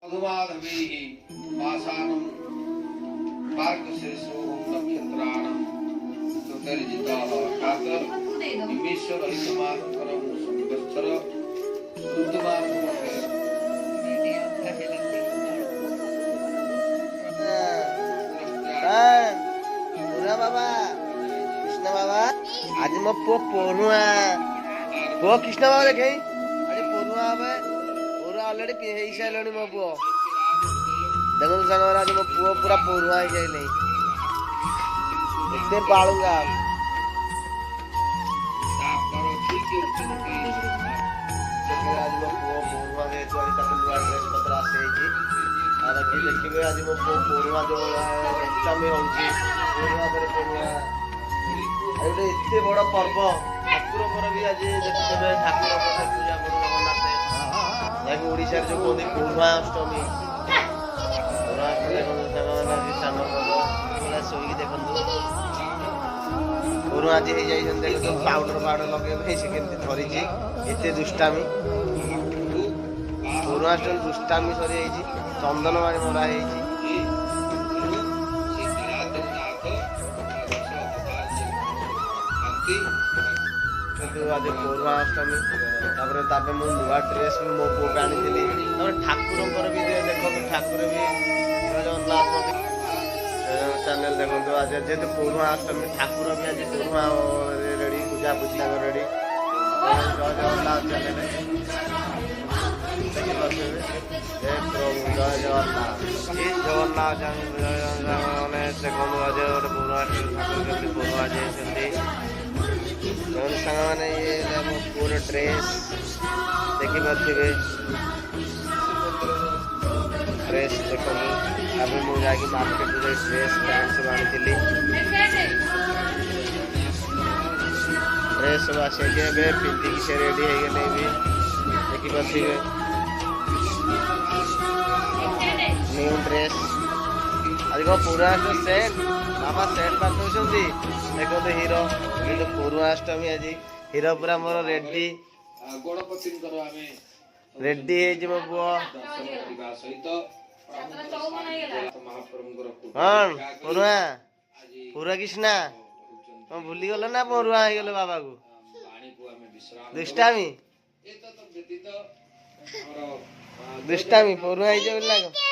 मधुमाधवीः पाषाणं मार्गशीर्षो नक्षत्राणां ज्योतिर्जिताः कातर निमेषर हितमानकरं संवत्सर ऋतुमानकरं बाबा कृष्ण बाबा आज मो पो पढ़ुआ पो कृष्ण बाबा देखे आज पढ़ुआ हे पूरा ऑलरेडी पी सारे मो पु देखो साग आज मो पु पूरा पढ़ुआ हो जाए एते बालूंगा आज मो पु पढ़ुआ जेतु आज नुआ ड्रेस पत्र आसे देखिए आज मो पढ़ुआ जो अष्टमी होची पढ़ुआ पढ़ुआ एते बड़ पर्व ठाकुर भी आज देखते ठाकुर पूजा कर जगन्नाथ ओडिशा जो कहते पढ़ुआ अष्टमी शोक देखु पढ़ुआ आज हो जाए पाउडर पाउडर लगे से धरी एत दुष्टामी पढ़ुआ अष्टमी दुष्टामी सरी चंदन मारी मरा आज पढ़ुआ अष्टमी मु नुआ ड्रेस भी मो पो आनी ठाकुर भी देखो ठाकुर भी जगन्नाथ चैनल देखो आज जेहतु पढ़ुआ अष्टमी ठाकुर भी आज पढ़ुआ रेडी पूजा पूजा रेडी जय जगन्नाथ चैनल जय जगन्नाथ मैंने देखो आज गोटे पढ़ुआ पढ़ुआ जाइए साने ये पूरा ड्रेस देखी पारे ड्रेस देखो अभी मुझे जाकि मार्केट ड्रेस पैंट सब आनी ड्रेस सब आसे पिंधिक से रेडी हो गए भी देखी पारे न्यू ड्रेस आज कौन पूरा सेट बाबा सेट बांध देखो तो हीरो ये पढ़ुआ अष्टमी आज हीरो पूरा मोर रेडी रेडी मो पुओ कौन पढ़ुआ पूरा कृष्णा तुम भूली गल ना पढ़ुआ हो गल बाबा को दुष्टामी दुष्टामी पढ़ुआ हो